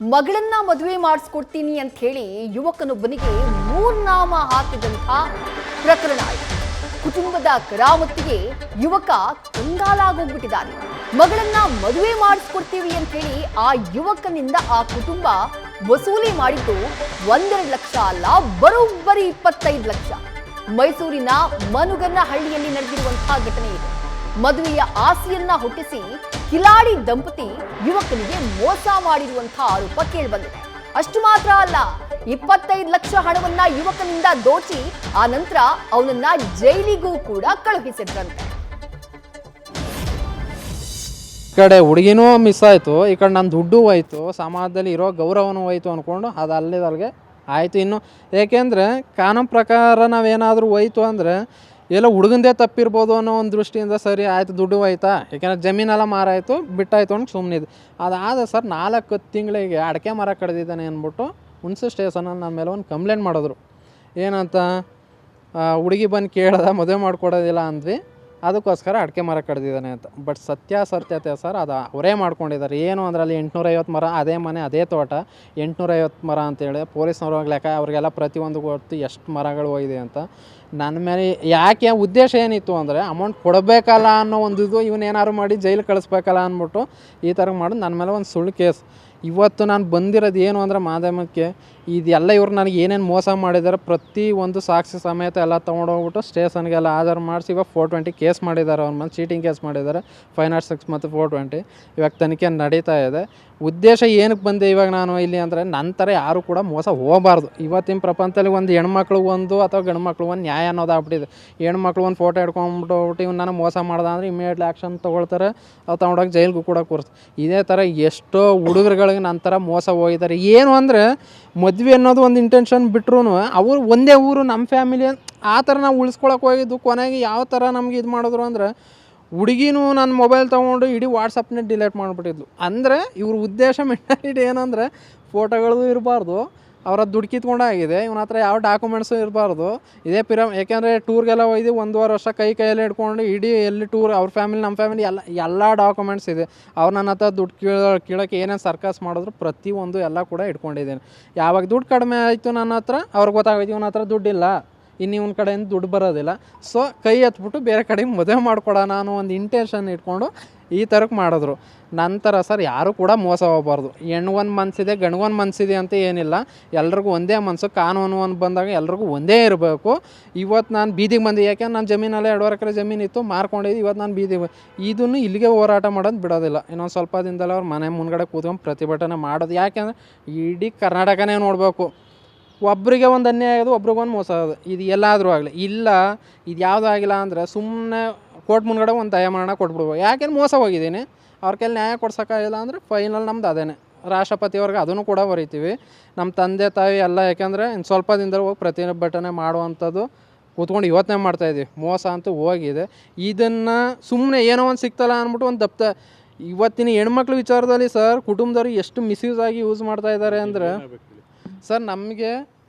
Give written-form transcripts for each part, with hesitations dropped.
ಮಗಳನ್ನ ಮದುವೆ ಮಾಡಿಸ್ಕೊಡ್ತೀನಿ ಅಂತ ಹೇಳಿ ಯುವಕನೊಬ್ಬನಿಗೆ ಮೂರ್ನಾಮ ಹಾಕಿದಂಥ ಪ್ರಕರಣ ಆಯಿತು. ಕುಟುಂಬದ ಕರಾಮತ್ತಿಗೆ ಯುವಕ ಕಂಗಾಲಾಗೋಗ್ಬಿಟ್ಟಿದ್ದಾನೆ. ಮಗಳನ್ನ ಮದುವೆ ಮಾಡಿಸ್ಕೊಡ್ತೀವಿ ಅಂತ ಹೇಳಿ ಆ ಯುವಕನಿಂದ ಆ ಕುಟುಂಬ ವಸೂಲಿ ಮಾಡಿದ್ದು 1-2 ಲಕ್ಷ ಅಲ್ಲ, ಬರೋಬ್ಬರಿ 25 ಲಕ್ಷ. ಮೈಸೂರಿನ ಮನುಗನ್ನಹಳ್ಳಿಯಲ್ಲಿ ನಡೆದಿರುವಂತಹ ಘಟನೆ ಇದೆ. ಮದುವೆಯ ಆಸೆಯನ್ನ ಹುಟ್ಟಿಸಿ ಕಿಲಾಡಿ ದಂಪತಿ ಯುವಕನಿಗೆ ಮೋಸ ಮಾಡಿರುವಂತಹ ಆರೋಪ ಕೇಳಿಬಂದಿದೆ. ಅಷ್ಟು ಮಾತ್ರ ಅಲ್ಲ, 25 ಲಕ್ಷ ಹಣವನ್ನ ಯುವಕನಿಂದ ದೋಚಿ ಆ ನಂತರ ಅವನನ್ನ ಜೈಲಿಗೂ ಕೂಡ ಕಳುಹಿಸಿದ್ರಂತೆ. ಈ ಕಡೆ ಹುಡುಗಿನೂ ಮಿಸ್ ಆಯಿತು, ಈ ಕಡೆ ನನ್ನ ದುಡ್ಡು ಹೋಯ್ತು, ಸಮಾಜದಲ್ಲಿ ಇರೋ ಗೌರವನೂ ಹೋಯ್ತು ಅಂದ್ಕೊಂಡು ಅದು ಅಲ್ಲಿದಲ್ಲಿಗೆ ಆಯಿತು. ಇನ್ನು ಏಕೆಂದರೆ ಕಾನೂನು ಪ್ರಕಾರ ನಾವೇನಾದರೂ ಹೋಯ್ತು ಅಂದರೆ ಎಲ್ಲ ಹುಡುಗಂದೇ ತಪ್ಪಿರ್ಬೋದು ಅನ್ನೋ ಒಂದು ದೃಷ್ಟಿಯಿಂದ ಸರಿ ಆಯಿತು, ದುಡ್ಡು ಹೋಯ್ತಾ, ಯಾಕೆಂದರೆ ಜಮೀನೆಲ್ಲ ಮಾರಾಯಿತು ಬಿಟ್ಟಾಯಿತು ಅಂತ ಸುಮ್ಮನಿದ್ದು. ಅದಾದ ಸರ್ 4 ತಿಂಗಳಿಗೆ ಅಡಿಕೆ ಮರ ಕಡ್ದಿದ್ದಾನೆ ಅಂದ್ಬಿಟ್ಟು ಹುಣಸೂರು ಸ್ಟೇಷನಲ್ಲಿ ನನ್ನ ಮೇಲೆ ಒಂದು ಕಂಪ್ಲೇಂಟ್ ಮಾಡಿದ್ರು. ಏನಂತ, ಹುಡುಗಿ ಬಂದು ಕೇಳ್ದ ಮದುವೆ ಮಾಡಿಕೊಡೋದಿಲ್ಲ ಅಂದ್ವಿ, ಅದಕ್ಕೋಸ್ಕರ ಅಡಿಕೆ ಮರ ಕಡ್ದಿದ್ದಾನೆ ಅಂತ. ಬಟ್ ಸತ್ಯಾಸತ್ಯತೆ ಸರ್ ಅದು ಅವರೇ ಮಾಡ್ಕೊಂಡಿದ್ದಾರೆ. ಏನು ಅದರಲ್ಲಿ 850 ಮರ, ಅದೇ ಮನೆ ಅದೇ ತೋಟ, 850 ಮರ ಅಂತೇಳಿ ಪೊಲೀಸ್ನವ್ರು ಲೆಕ್ಕ ಅವ್ರಿಗೆಲ್ಲ ಪ್ರತಿಯೊಂದು ಗೊತ್ತು ಎಷ್ಟು ಮರಗಳು ಹೋಗಿದೆ ಅಂತ. ನನ್ನ ಮೇಲೆ ಯಾಕೆ ಉದ್ದೇಶ ಏನಿತ್ತು ಅಂದರೆ ಅಮೌಂಟ್ ಕೊಡಬೇಕಲ್ಲ ಅನ್ನೋ ಒಂದು ಇದು, ಇವನೇನಾದ್ರು ಮಾಡಿ ಜೈಲಿಗೆ ಕಳಿಸ್ಬೇಕಲ್ಲ ಅಂದ್ಬಿಟ್ಟು ಈ ಥರ ಮಾಡೋದು. ನನ್ನ ಮೇಲೆ ಒಂದು ಸುಳ್ಳು ಕೇಸ್. ಇವತ್ತು ನಾನು ಬಂದಿರೋದು ಏನು ಅಂದರೆ ಮಾಧ್ಯಮಕ್ಕೆ ಇದೆಲ್ಲ ಇವ್ರು ನನಗೆ ಏನೇನು ಮೋಸ ಮಾಡಿದ್ದಾರೆ ಪ್ರತಿ ಒಂದು ಸಾಕ್ಷಿ ಸಮೇತ ಎಲ್ಲ ತೊಗೊಂಡೋಗ್ಬಿಟ್ಟು ಸ್ಟೇಷನ್ಗೆಲ್ಲ ಆಧಾರ್ ಮಾಡಿಸಿ ಇವಾಗ 420 ಕೇಸ್ ಮಾಡಿದ್ದಾರೆ. ಅವ್ರ ಮೇಲೆ ಚೀಟಿಂಗ್ ಕೇಸ್ ಮಾಡಿದ್ದಾರೆ, 506 ಮತ್ತು 420. ಇವಾಗ ತನಿಖೆ ನಡೀತಾ ಇದೆ. ಉದ್ದೇಶ ಏನಕ್ಕೆ ಬಂದೆ ಇವಾಗ ನಾನು ಇಲ್ಲಿ ಅಂದರೆ ನಂತರ ಯಾರು ಕೂಡ ಮೋಸ ಹೋಗಬಾರ್ದು. ಇವತ್ತಿನ ಪ್ರಪಂಚದಲ್ಲಿ ಒಂದು ಹೆಣ್ಮಕ್ಳಿಗೆ ಒಂದು ಅಥವಾ ಗಂಡು ಮಕ್ಳಿಗೆ ಒಂದು ನ್ಯಾಯ ಅನ್ನೋದಾಗ್ಬಿಟ್ಟಿದೆ. ಹೆಣ್ಮಕ್ಳು ಒಂದು ಫೋಟೋ ಹಿಡ್ಕೊಂಡ್ಬಿಟ್ಟು ಇವ್ನು ನನಗೆ ಮೋಸ ಮಾಡ್ದೆ ಅಂದರೆ ಇಮಿಡಿಯೇಟ್ಲಿ ಆ್ಯಕ್ಷನ್ ತೊಗೊಳ್ತಾರೆ, ಅವ್ರು ತೊಗೊಂಡೋಗಿ ಜೈಲಿಗೂ ಕೂಡ ಕೂರಿಸ್ತಾರೆ. ಇದೇ ಥರ ಎಷ್ಟೋ ಹುಡುಗರುಗಳಿಗೆ ನಂತರ ಮೋಸ ಹೋಗಿದ್ದಾರೆ. ಏನು ಅಂದರೆ ಮದುವೆ ಅನ್ನೋದು ಒಂದು ಇಂಟೆನ್ಷನ್ ಬಿಟ್ರು ಅವರು ಒಂದೇ ಊರು, ನಮ್ಮ ಫ್ಯಾಮಿಲಿ ಆ ಥರ ನಾವು ಉಳಿಸ್ಕೊಳಕ್ಕೆ ಹೋಗಿದ್ದು. ಕೊನೆಗೆ ಯಾವ ಥರ ನಮ್ಗೆ ಇದು ಮಾಡಿದ್ರು ಅಂದರೆ ಹುಡುಗಿನೂ ನನ್ನ ಮೊಬೈಲ್ ತೊಗೊಂಡು ಇಡೀ ವಾಟ್ಸಪ್ನೇ ಡಿಲೀಟ್ ಮಾಡಿಬಿಟ್ಟಿದ್ಲು. ಅಂದರೆ ಇವ್ರ ಉದ್ದೇಶ ಮೆಂಟಾಲಿಟಿ ಏನಂದರೆ ಫೋಟೋಗಳೂ ಇರಬಾರ್ದು, ಅವರ ದುಡ್ಡು ಕಿತ್ಕೊಂಡಾಗಿದೆ, ಇವನ ಹತ್ರ ಯಾವ ಡಾಕ್ಯುಮೆಂಟ್ಸು ಇರಬಾರ್ದು. ಇದೇ ಯಾಕೆಂದರೆ ಟೂರ್ಗೆಲ್ಲ ಹೋಯ್ದು 1.5 ವರ್ಷ ಕೈಯಲ್ಲಿ ಹಿಡ್ಕೊಂಡು ಇಡೀ ಎಲ್ಲಿ ಟೂರ್ ಅವ್ರ ಫ್ಯಾಮಿಲಿ ನಮ್ಮ ಫ್ಯಾಮಿಲಿ ಎಲ್ಲ ಡಾಕ್ಯುಮೆಂಟ್ಸ್ ಇದೆ. ಅವ್ರು ನನ್ನ ಹತ್ರ ದುಡ್ಡು ಕೀಳೋಕ್ಕೆ ಏನೇನು ಸರ್ಕಸ್ ಮಾಡಿದ್ರು ಪ್ರತಿಯೊಂದು ಎಲ್ಲ ಕೂಡ ಇಟ್ಕೊಂಡಿದ್ದೇನೆ. ಯಾವಾಗ ದುಡ್ಡು ಕಡಿಮೆ ಆಯಿತು ನನ್ನ ಹತ್ರ ಅವ್ರಿಗೆ ಗೊತ್ತಾಗೋಯ್ತು ಇವನ ಹತ್ರ ದುಡ್ಡಿಲ್ಲ, ಇನ್ನು ಇವನ ಕಡೆಯಿಂದ ದುಡ್ಡು ಬರೋದಿಲ್ಲ. ಸೊ ಕೈ ಎತ್ಬಿಟ್ಟು ಬೇರೆ ಕಡೆಗೆ ಮದುವೆ ಮಾಡ್ಕೊಡೋಣ ಅನ್ನೋ ಒಂದು ಇಂಟೆನ್ಷನ್ ಇಟ್ಕೊಂಡು ಈ ಥರಕ್ಕೆ ಮಾಡಿದ್ರು. ನಂತರ ಸರ್ ಯಾರೂ ಕೂಡ ಮೋಸ ಹೋಗಬಾರ್ದು. ಹೆಣ್ಗೊಂದು ಮನಸ್ಸಿದೆ ಗಂಡ್ಗೊಂದು ಮನಸ್ಸಿದೆ ಅಂತ ಏನಿಲ್ಲ, ಎಲ್ರಿಗೂ ಒಂದೇ ಮನಸ್ಸು. ಕಾನೂನು ಅಂತ ಬಂದಾಗ ಎಲ್ರಿಗೂ ಒಂದೇ ಇರಬೇಕು. ಇವತ್ತು ನಾನು ಬೀದಿಗೆ ಬಂದೆ, ಯಾಕೆಂದ್ರೆ ನಾನು ಜಮೀನಲ್ಲಿ 2.5 ಎಕರೆ ಜಮೀನಿತ್ತು, ಮಾರ್ಕೊಂಡಿದ್ದು. ಇವತ್ತು ನಾನು ಬೀದಿಗೆ ಇದನ್ನು ಇಲ್ಲಿಗೆ ಹೋರಾಟ ಮಾಡೋದು ಬಿಡೋದಿಲ್ಲ. ಇನ್ನೊಂದು ಸ್ವಲ್ಪ ದಿನದಲ್ಲಿ ಅವ್ರು ಮನೆ ಮುಂದ್ಗಡೆ ಕೂತ್ಕೊಂಡು ಪ್ರತಿಭಟನೆ ಮಾಡೋದು. ಯಾಕೆಂದರೆ ಇಡೀ ಕರ್ನಾಟಕನೇ ನೋಡಬೇಕು. ಒಬ್ರಿಗೆ ಒಂದು ಅನ್ಯಾಯ ಆಗೋದು, ಒಬ್ರಿಗೊಂದು ಮೋಸ ಆಗೋದು, ಇದು ಎಲ್ಲಾದರೂ ಆಗಲಿ. ಇಲ್ಲ ಇದು ಯಾವುದೂ ಆಗಿಲ್ಲ ಅಂದರೆ ಸುಮ್ಮನೆ ಕೋರ್ಟ್ ಮುಂದ್ಗಡೆ ಒಂದು ದಯಾಮರಣ ಕೊಟ್ಬಿಡ್ಬೋದು. ಯಾಕೆಂದ್ರೆ ಮೋಸ ಹೋಗಿದ್ದೀನಿ, ಅವ್ರ ಕೈಲಿ ನ್ಯಾಯ ಕೊಡ್ಸೋಕ್ಕಾಗಿಲ್ಲ ಅಂದರೆ ಫೈನಲ್ ನಮ್ದು ಅದೇನೆ, ರಾಷ್ಟ್ರಪತಿಯವ್ರಿಗೆ ಅದನ್ನು ಕೂಡ ಬರೀತೀವಿ. ನಮ್ಮ ತಂದೆ ತಾಯಿ ಎಲ್ಲ ಯಾಕೆಂದರೆ ಇನ್ನು ಸ್ವಲ್ಪ ದಿನದಲ್ಲಿ ಹೋಗಿ ಪ್ರತಿಭಟನೆ ಮಾಡುವಂಥದ್ದು ಕೂತ್ಕೊಂಡು ಯೋಚನೆ ಮಾಡ್ತಾಯಿದ್ದೀವಿ. ಮೋಸ ಅಂತೂ ಹೋಗಿದೆ. ಇದನ್ನು ಸುಮ್ಮನೆ ಏನೋ ಒಂದು ಸಿಗ್ತಲ್ಲ ಅಂದ್ಬಿಟ್ಟು ಒಂದು ಇವತ್ತಿನ ಹೆಣ್ಮಕ್ಳ ವಿಚಾರದಲ್ಲಿ ಸರ್ ಕುಟುಂಬದವ್ರು ಎಷ್ಟು ಮಿಸ್ಯೂಸ್ ಆಗಿ ಯೂಸ್ ಮಾಡ್ತಾ ಇದ್ದಾರೆ ಅಂದರೆ ಸರ್ ನಮಗೆ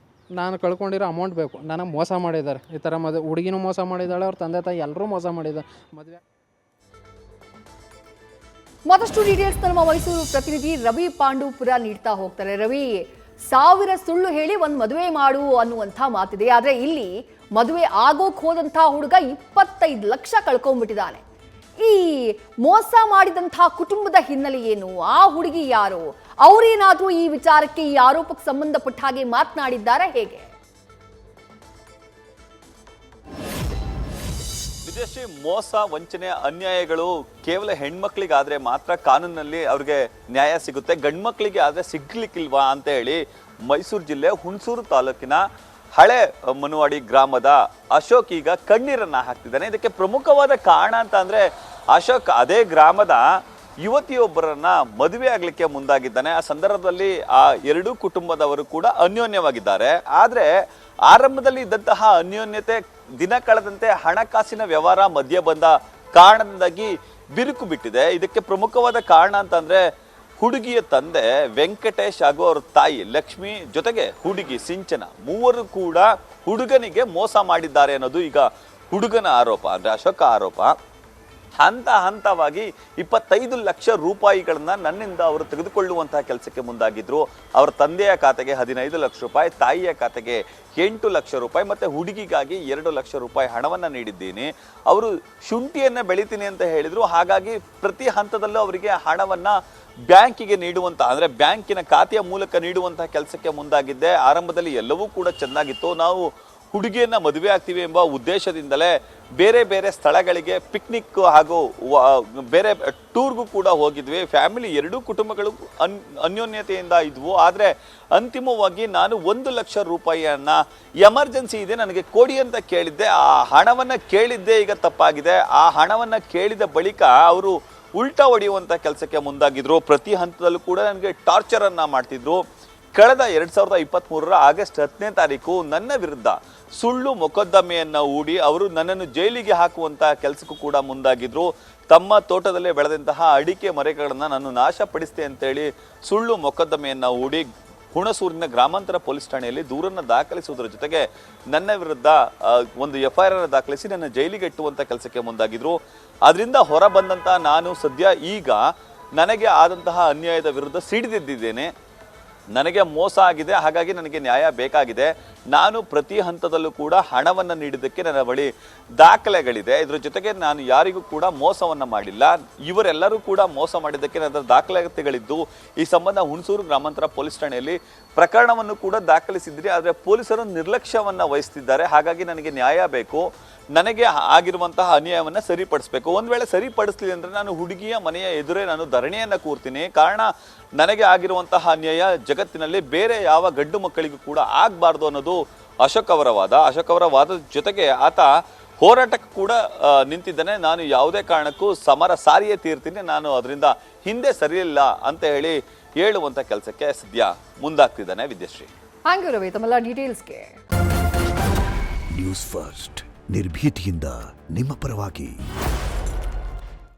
ನಾನು ಕಳ್ಕೊಂಡಿರೋ ಅಮೌಂಟ್ ಬೇಕು, ನನಗೆ ಮೋಸ ಮಾಡಿದ್ದಾರೆ. ಈ ಥರ ಹುಡುಗಿನೂ ಮೋಸ ಮಾಡಿದ್ದಾಳೆ, ಅವ್ರ ತಂದೆ ತಾಯಿ ಎಲ್ಲರೂ ಮೋಸ ಮಾಡಿದ್ದಾರೆ. ಮದುವೆ ಮತ್ತಷ್ಟು ಡೀಟೇಲ್ಸ್ ನಮ್ಮ ಮೈಸೂರು ಪ್ರತಿನಿಧಿ ರವಿ ಪಾಂಡೂಪುರ ನೀಡ್ತಾ ಹೋಗ್ತಾರೆ. ರವಿ, 1000 ಸುಳ್ಳು ಹೇಳಿ ಒಂದು ಮದುವೆ ಮಾಡು ಅನ್ನುವಂಥ ಮಾತಿದೆ. ಆದರೆ ಇಲ್ಲಿ ಮದುವೆ ಆಗೋಕ್ ಹೋದಂಥ ಹುಡುಗ 25 ಲಕ್ಷ ಕಳ್ಕೊಂಡ್ಬಿಟ್ಟಿದ್ದಾನೆ. ಈ ಮೋಸ ಮಾಡಿದಂಥ ಕುಟುಂಬದ ಹಿನ್ನೆಲೆ ಏನು, ಆ ಹುಡುಗಿ ಯಾರು, ಅವರೇನಾದ್ರೂ ಈ ವಿಚಾರಕ್ಕೆ ಈ ಆರೋಪಕ್ಕೆ ಸಂಬಂಧಪಟ್ಟ ಹಾಗೆ ಮಾತನಾಡಿದ್ದಾರೆ ಹೇಗೆ? ವಿದೇಶಿ ಮೋಸ, ವಂಚನೆ, ಅನ್ಯಾಯಗಳು ಕೇವಲ ಹೆಣ್ಮಕ್ಳಿಗಾದ್ರೆ ಮಾತ್ರ ಕಾನೂನಲ್ಲಿ ಅವ್ರಿಗೆ ನ್ಯಾಯ ಸಿಗುತ್ತೆ, ಗಂಡು ಮಕ್ಕಳಿಗೆ ಆದ್ರೆ ಸಿಗ್ಲಿಕ್ಕಿಲ್ವಾ ಅಂತ ಹೇಳಿ ಮೈಸೂರು ಜಿಲ್ಲೆ ಹುಣಸೂರು ತಾಲೂಕಿನ ಹಳೆ ಮನುವಾಡಿ ಗ್ರಾಮದ ಅಶೋಕ್ ಈಗ ಕಣ್ಣೀರನ್ನ ಹಾಕ್ತಿದ್ದಾನೆ. ಇದಕ್ಕೆ ಪ್ರಮುಖವಾದ ಕಾರಣ ಅಂತ ಅಂದ್ರೆ ಅಶೋಕ್ ಅದೇ ಗ್ರಾಮದ ಯುವತಿಯೊಬ್ಬರನ್ನ ಮದುವೆ ಆಗ್ಲಿಕ್ಕೆ ಮುಂದಾಗಿದ್ದಾನೆ. ಆ ಸಂದರ್ಭದಲ್ಲಿ ಆ ಎರಡೂ ಕುಟುಂಬದವರು ಕೂಡ ಅನ್ಯೋನ್ಯವಾಗಿದ್ದಾರೆ. ಆದ್ರೆ ಆರಂಭದಲ್ಲಿ ಇದ್ದಂತಹ ಅನ್ಯೋನ್ಯತೆ ದಿನ ಕಳೆದಂತೆ ಹಣಕಾಸಿನ ವ್ಯವಹಾರ ಮಧ್ಯೆ ಬಂದ ಕಾರಣದಿಂದಾಗಿ ಬಿರುಕು ಬಿಟ್ಟಿದೆ. ಇದಕ್ಕೆ ಪ್ರಮುಖವಾದ ಕಾರಣ ಅಂತಂದ್ರೆ ಹುಡುಗಿಯ ತಂದೆ ವೆಂಕಟೇಶ್ ಹಾಗೂ ಅವ್ರ ತಾಯಿ ಲಕ್ಷ್ಮಿ ಜೊತೆಗೆ ಹುಡುಗಿ ಸಿಂಚನ ಮೂವರು ಕೂಡ ಹುಡುಗನಿಗೆ ಮೋಸ ಮಾಡಿದ್ದಾರೆ ಅನ್ನೋದು ಈಗ ಹುಡುಗನ ಆರೋಪ, ಅಂದ್ರೆ ಅಶೋಕ ಆರೋಪ. ಹಂತ ಹಂತವಾಗಿ 25 ಲಕ್ಷ ರೂಪಾಯಿಗಳನ್ನ ನನ್ನಿಂದ ಅವರು ತೆಗೆದುಕೊಳ್ಳುವಂತಹ ಕೆಲಸಕ್ಕೆ ಮುಂದಾಗಿದ್ರು. ಅವರ ತಂದೆಯ ಖಾತೆಗೆ 15 ಲಕ್ಷ ರೂಪಾಯಿ, ತಾಯಿಯ ಖಾತೆಗೆ 8 ಲಕ್ಷ ರೂಪಾಯಿ, ಮತ್ತೆ ಹುಡುಗಿಗಾಗಿ 2 ಲಕ್ಷ ರೂಪಾಯಿ ಹಣವನ್ನ ನೀಡಿದ್ದೀನಿ. ಅವರು ಶುಂಠಿಯನ್ನ ಬೆಳಿತೀನಿ ಅಂತ ಹೇಳಿದ್ರು. ಹಾಗಾಗಿ ಪ್ರತಿ ಹಂತದಲ್ಲೂ ಅವರಿಗೆ ಹಣವನ್ನ ಬ್ಯಾಂಕಿಗೆ ನೀಡುವಂತ, ಅಂದ್ರೆ ಬ್ಯಾಂಕಿನ ಖಾತೆಯ ಮೂಲಕ ನೀಡುವಂತಹ ಕೆಲಸಕ್ಕೆ ಮುಂದಾಗಿದ್ದೆ. ಆರಂಭದಲ್ಲಿ ಎಲ್ಲವೂ ಕೂಡ ಚೆನ್ನಾಗಿತ್ತು. ನಾವು ಹುಡುಗಿಯನ್ನ ಮದುವೆ ಆಗ್ತೀವಿ ಎಂಬ ಉದ್ದೇಶದಿಂದಲೇ ಬೇರೆ ಬೇರೆ ಸ್ಥಳಗಳಿಗೆ ಪಿಕ್ನಿಕ್ ಹಾಗೂ ಬೇರೆ ಟೂರ್ಗೂ ಕೂಡ ಹೋಗಿದ್ವಿ. ಫ್ಯಾಮಿಲಿ ಎರಡೂ ಕುಟುಂಬಗಳು ಅನ್ಯೋನ್ಯತೆಯಿಂದ ಇದ್ವು. ಆದರೆ ಅಂತಿಮವಾಗಿ ನಾನು 1 ಲಕ್ಷ ರೂಪಾಯಿಯನ್ನ ಎಮರ್ಜೆನ್ಸಿ ಇದೆ ನನಗೆ ಕೊಡಿ ಅಂತ ಕೇಳಿದ್ದೆ. ಆ ಹಣವನ್ನ ಕೇಳಿದ್ದೆ ಈಗ ತಪ್ಪಾಗಿದೆ. ಆ ಹಣವನ್ನ ಕೇಳಿದ ಬಳಿಕ ಅವರು ಉಲ್ಟಾ ಹೊಡೆಯುವಂಥ ಕೆಲಸಕ್ಕೆ ಮುಂದಾಗಿದ್ರು. ಪ್ರತಿ ಹಂತದಲ್ಲೂ ಕೂಡ ನನಗೆ ಟಾರ್ಚರ್ ಅನ್ನ ಮಾಡ್ತಿದ್ರು. ಕಳೆದ 2023 ಆಗಸ್ಟ್ 10ನೇ ತಾರೀಕು ನನ್ನ ವಿರುದ್ಧ ಸುಳ್ಳು ಮೊಕದ್ದಮೆಯನ್ನ ಹೂಡಿ ಅವರು ನನ್ನನ್ನು ಜೈಲಿಗೆ ಹಾಕುವಂತ ಕೆಲಸಕ್ಕೂ ಕೂಡ ಮುಂದಾಗಿದ್ರು. ತಮ್ಮ ತೋಟದಲ್ಲೇ ಬೆಳೆದಂತಹ ಅಡಿಕೆ ಮರಗಳನ್ನು ನಾನು ನಾಶಪಡಿಸಿದೆ ಅಂತೇಳಿ ಸುಳ್ಳು ಮೊಕದ್ದಮೆಯನ್ನ ಹೂಡಿ ಹುಣಸೂರಿನ ಗ್ರಾಮಾಂತರ ಪೊಲೀಸ್ ಠಾಣೆಯಲ್ಲಿ ದೂರನ್ನು ದಾಖಲಿಸುವುದರ ಜೊತೆಗೆ ನನ್ನ ವಿರುದ್ಧ ಒಂದು FIR ದಾಖಲಿಸಿ ನನ್ನ ಜೈಲಿಗೆ ಇಟ್ಟುವಂತ ಕೆಲಸಕ್ಕೆ ಮುಂದಾಗಿದ್ರು. ಅದರಿಂದ ಹೊರ ಬಂದಂತಹ ನಾನು ಸದ್ಯ ಈಗ ನನಗೆ ಆದಂತಹ ಅನ್ಯಾಯದ ವಿರುದ್ಧ ಸಿಡಿದಿದ್ದೇನೆ. ನನಗೆ ಮೋಸ ಆಗಿದೆ, ಹಾಗಾಗಿ ನನಗೆ ನ್ಯಾಯ ಬೇಕಾಗಿದೆ. ನಾನು ಪ್ರತಿ ಹಂತದಲ್ಲೂ ಕೂಡ ಹಣವನ್ನು ನೀಡಿದ್ದಕ್ಕೆ ನನ್ನ ಬಳಿ ದಾಖಲೆಗಳಿದೆ. ಇದ್ರ ಜೊತೆಗೆ ನಾನು ಯಾರಿಗೂ ಕೂಡ ಮೋಸವನ್ನು ಮಾಡಿಲ್ಲ. ಇವರೆಲ್ಲರೂ ಕೂಡ ಮೋಸ ಮಾಡಿದ್ದಕ್ಕೆ ನನ್ನ ದಾಖಲಾತಿಗಳಿದ್ದು ಈ ಸಂಬಂಧ ಹುಣಸೂರು ಗ್ರಾಮಾಂತರ ಪೊಲೀಸ್ ಠಾಣೆಯಲ್ಲಿ ಪ್ರಕರಣವನ್ನು ಕೂಡ ದಾಖಲಿಸಿದ್ರಿ. ಆದರೆ ಪೊಲೀಸರು ನಿರ್ಲಕ್ಷ್ಯವನ್ನು ವಹಿಸ್ತಿದ್ದಾರೆ. ಹಾಗಾಗಿ ನನಗೆ ನ್ಯಾಯ ಬೇಕು. ನನಗೆ ಆಗಿರುವಂತಹ ಅನ್ಯಾಯವನ್ನು ಸರಿಪಡಿಸಬೇಕು. ಒಂದು ವೇಳೆ ಸರಿಪಡಿಸಲಿಲ್ಲ ಅಂದರೆ ನಾನು ಹುಡುಗಿಯ ಮನೆಯ ಎದುರೇ ನಾನು ಧರಣಿಯನ್ನು ಕೂರ್ತೀನಿ. ಕಾರಣ ನನಗೆ ಆಗಿರುವಂತಹ ಅನ್ಯಾಯ ಜಗತ್ತಿನಲ್ಲಿ ಬೇರೆ ಯಾವ ಗಂಡು ಮಕ್ಕಳಿಗೂ ಕೂಡ ಆಗಬಾರ್ದು ಅನ್ನೋದು ಅಶೋಕ್ ಅವರ ವಾದ. ಅಶೋಕ್ ಅವರ ವಾದದ ಜೊತೆಗೆ ಆತ ಹೋರಾಟಕ್ಕೆ ಕೂಡ ನಿಂತಿದ್ದಾನೆ. ನಾನು ಯಾವುದೇ ಕಾರಣಕ್ಕೂ ಸಮರ ಸಾರಿಯೇ ತೀರ್ತೀನಿ, ನಾನು ಅದರಿಂದ ಹಿಂದೆ ಸರಿಯಿಲ್ಲ ಅಂತ ಹೇಳುವಂಥ ಕೆಲಸಕ್ಕೆ ಸದ್ಯ ಮುಂದಾಗ್ತಿದ್ದಾನೆ ವಿದ್ಯಾಶ್ರೀ. ಥ್ಯಾಂಕ್ ಯು ರವಿ ತಮ್ಮೆಲ್ಲ ಡೀಟೇಲ್ಸ್ಗೆ. ನ್ಯೂಸ್ ಫಸ್ಟ್ ನಿರ್ಭೀತಿಯಿಂದ ನಿಮ್ಮ ಪರವಾಗಿ.